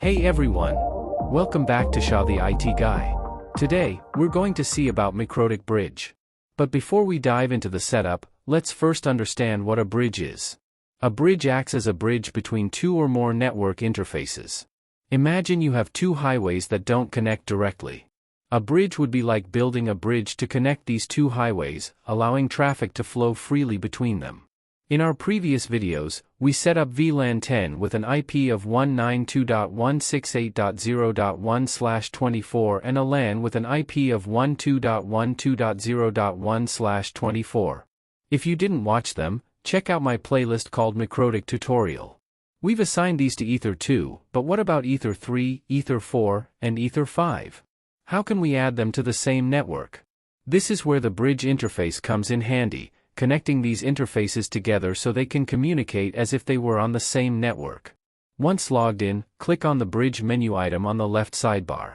Hey everyone! Welcome back to Sha The IT Guy. Today, we're going to see about Mikrotik Bridge. But before we dive into the setup, let's first understand what a bridge is. A bridge acts as a bridge between two or more network interfaces. Imagine you have two highways that don't connect directly. A bridge would be like building a bridge to connect these two highways, allowing traffic to flow freely between them. In our previous videos, we set up VLAN 10 with an IP of 192.168.0.1/24 and a LAN with an IP of 12.12.0.1/24. If you didn't watch them, check out my playlist called Mikrotik Tutorial. We've assigned these to Ether 2, but what about Ether 3, Ether 4, and Ether 5? How can we add them to the same network? This is where the bridge interface comes in handy, connecting these interfaces together so they can communicate as if they were on the same network. Once logged in, click on the bridge menu item on the left sidebar.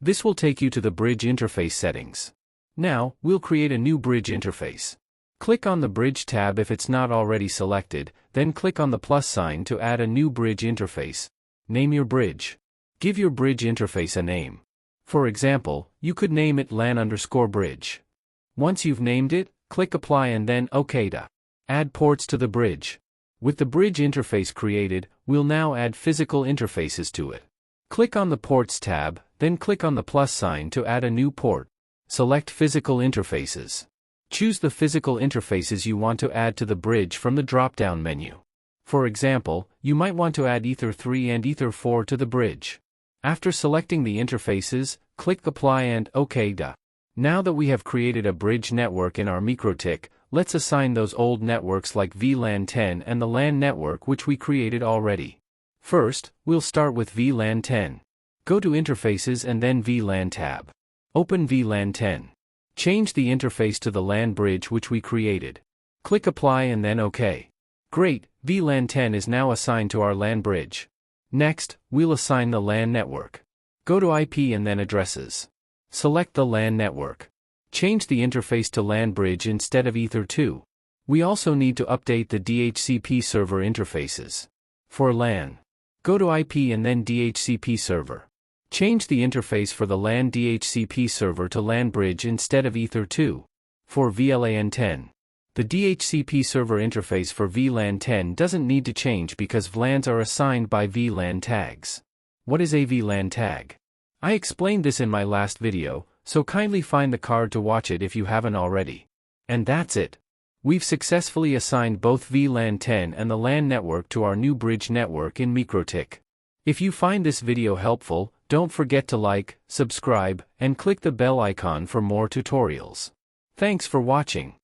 This will take you to the bridge interface settings. Now, we'll create a new bridge interface. Click on the bridge tab if it's not already selected, then click on the plus sign to add a new bridge interface. Name your bridge. Give your bridge interface a name. For example, you could name it LAN_bridge. Once you've named it, click Apply and then OK to add ports to the bridge. With the bridge interface created, we'll now add physical interfaces to it. Click on the Ports tab, then click on the plus sign to add a new port. Select Physical Interfaces. Choose the physical interfaces you want to add to the bridge from the drop-down menu. For example, you might want to add Ether 3 and Ether 4 to the bridge. After selecting the interfaces, click Apply and OK to. Now that we have created a bridge network in our Mikrotik, let's assign those old networks like VLAN 10 and the LAN network which we created already. First, we'll start with VLAN 10. Go to Interfaces and then VLAN tab. Open VLAN 10. Change the interface to the LAN bridge which we created. Click Apply and then OK. Great, VLAN 10 is now assigned to our LAN bridge. Next, we'll assign the LAN network. Go to IP and then Addresses. Select the LAN network. Change the interface to LAN bridge instead of Ether 2. We also need to update the DHCP Server Interfaces. For LAN, go to IP and then DHCP Server. Change the interface for the LAN DHCP Server to LAN bridge instead of Ether 2. For VLAN 10, the DHCP Server Interface for VLAN 10 doesn't need to change because VLANs are assigned by VLAN tags. What is a VLAN tag? I explained this in my last video, so kindly find the card to watch it if you haven't already. And that's it. We've successfully assigned both VLAN 10 and the LAN network to our new bridge network in Mikrotik. If you find this video helpful, don't forget to like, subscribe, and click the bell icon for more tutorials. Thanks for watching.